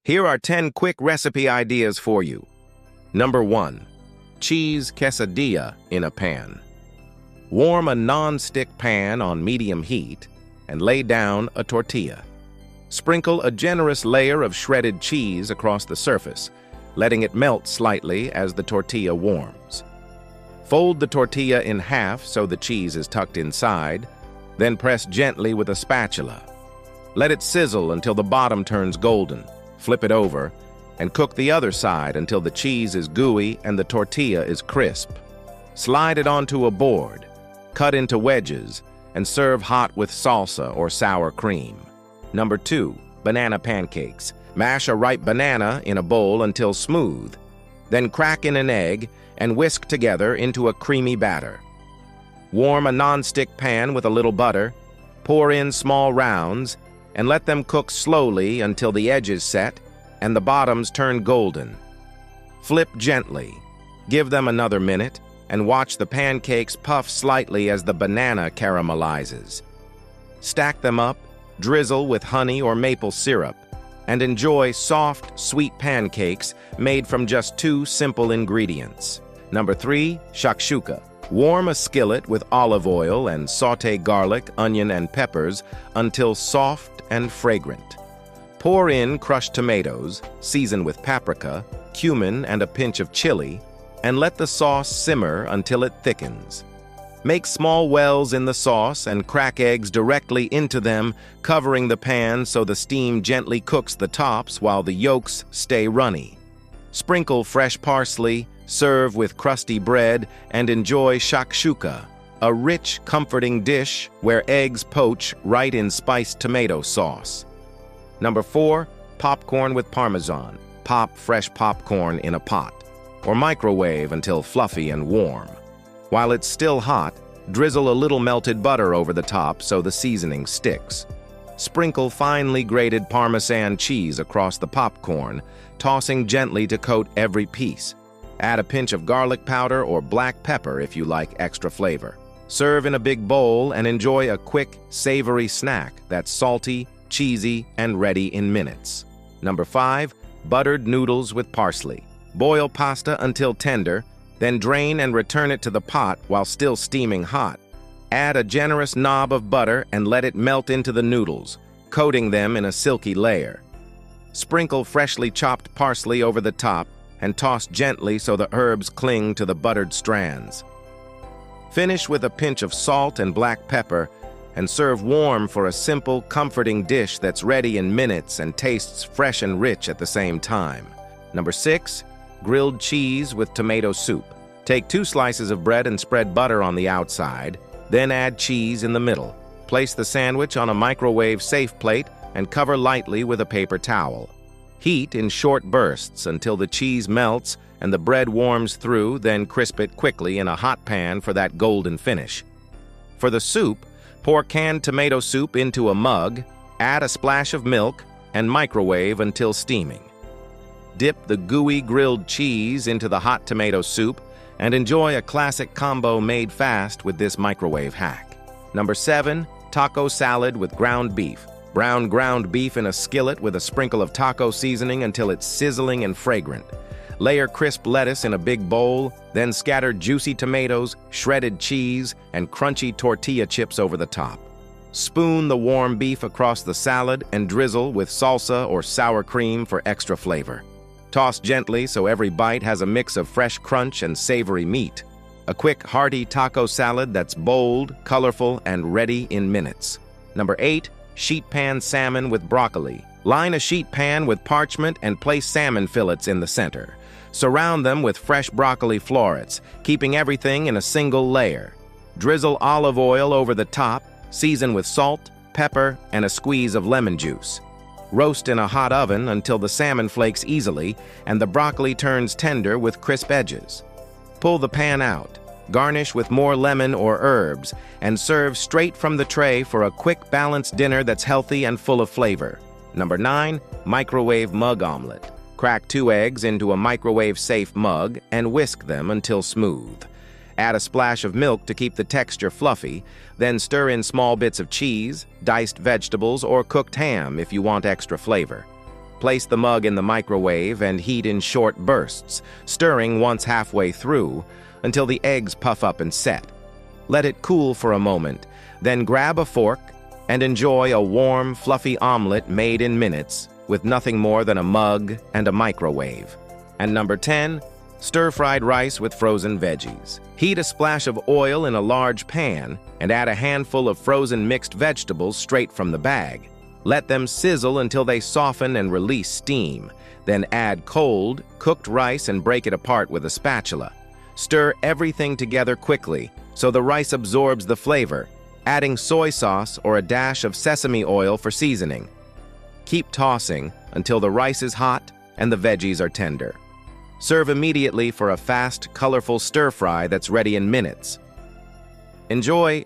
Here are 10 quick recipe ideas for you. Number 1. Cheese quesadilla in a pan. Warm a non-stick pan on medium heat and lay down a tortilla. Sprinkle a generous layer of shredded cheese across the surface, letting it melt slightly as the tortilla warms. Fold the tortilla in half so the cheese is tucked inside, then press gently with a spatula. Let it sizzle until the bottom turns golden. Flip it over and cook the other side until the cheese is gooey and the tortilla is crisp. Slide it onto a board, cut into wedges, and serve hot with salsa or sour cream. Number 2. Banana pancakes. Mash a ripe banana in a bowl until smooth. Then crack in an egg and whisk together into a creamy batter. Warm a non-stick pan with a little butter, pour in small rounds, and let them cook slowly until the edges set and the bottoms turn golden. Flip gently, give them another minute, and watch the pancakes puff slightly as the banana caramelizes. Stack them up, drizzle with honey or maple syrup, and enjoy soft, sweet pancakes made from just 2 simple ingredients. Number 3. Shakshuka. Warm a skillet with olive oil and sauté garlic, onion, and peppers until soft and fragrant. Pour in crushed tomatoes, season with paprika, cumin, and a pinch of chili, and let the sauce simmer until it thickens. Make small wells in the sauce and crack eggs directly into them, covering the pan so the steam gently cooks the tops while the yolks stay runny. Sprinkle fresh parsley, serve with crusty bread, and enjoy shakshuka, a rich, comforting dish where eggs poach right in spiced tomato sauce. Number 4. Popcorn with Parmesan. Pop fresh popcorn in a pot, or microwave until fluffy and warm. While it's still hot, drizzle a little melted butter over the top so the seasoning sticks. Sprinkle finely grated Parmesan cheese across the popcorn, tossing gently to coat every piece. Add a pinch of garlic powder or black pepper if you like extra flavor. Serve in a big bowl and enjoy a quick, savory snack that's salty, cheesy, and ready in minutes. Number 5. Buttered noodles with parsley. Boil pasta until tender, then drain and return it to the pot while still steaming hot. Add a generous knob of butter and let it melt into the noodles, coating them in a silky layer. Sprinkle freshly chopped parsley over the top and toss gently so the herbs cling to the buttered strands. Finish with a pinch of salt and black pepper and serve warm for a simple, comforting dish that's ready in minutes and tastes fresh and rich at the same time. Number 6. Grilled cheese with tomato soup. Take 2 slices of bread and spread butter on the outside, then add cheese in the middle. Place the sandwich on a microwave-safe plate and cover lightly with a paper towel. Heat in short bursts until the cheese melts and the bread warms through, then crisp it quickly in a hot pan for that golden finish. For the soup, pour canned tomato soup into a mug, add a splash of milk, and microwave until steaming. Dip the gooey grilled cheese into the hot tomato soup and enjoy a classic combo made fast with this microwave hack. Number 7. Taco salad with ground beef. Brown ground beef in a skillet with a sprinkle of taco seasoning until it's sizzling and fragrant. Layer crisp lettuce in a big bowl, then scatter juicy tomatoes, shredded cheese, and crunchy tortilla chips over the top. Spoon the warm beef across the salad and drizzle with salsa or sour cream for extra flavor. Toss gently so every bite has a mix of fresh crunch and savory meat. A quick, hearty taco salad that's bold, colorful, and ready in minutes. Number 8. Sheet pan salmon with broccoli. Line a sheet pan with parchment and place salmon fillets in the center. Surround them with fresh broccoli florets, keeping everything in a single layer. Drizzle olive oil over the top, season with salt, pepper, and a squeeze of lemon juice. Roast in a hot oven until the salmon flakes easily and the broccoli turns tender with crisp edges. Pull the pan out, garnish with more lemon or herbs, and serve straight from the tray for a quick, balanced dinner that's healthy and full of flavor. Number 9. Microwave mug omelet. Crack 2 eggs into a microwave-safe mug and whisk them until smooth. Add a splash of milk to keep the texture fluffy, then stir in small bits of cheese, diced vegetables, or cooked ham if you want extra flavor. Place the mug in the microwave and heat in short bursts, stirring once halfway through until the eggs puff up and set. Let it cool for a moment, then grab a fork and enjoy a warm, fluffy omelet made in minutes with nothing more than a mug and a microwave. And number 10, stir-fried rice with frozen veggies. Heat a splash of oil in a large pan and add a handful of frozen mixed vegetables straight from the bag. Let them sizzle until they soften and release steam. Then add cold, cooked rice and break it apart with a spatula. Stir everything together quickly so the rice absorbs the flavor, adding soy sauce or a dash of sesame oil for seasoning. Keep tossing until the rice is hot and the veggies are tender. Serve immediately for a fast, colorful stir-fry that's ready in minutes. Enjoy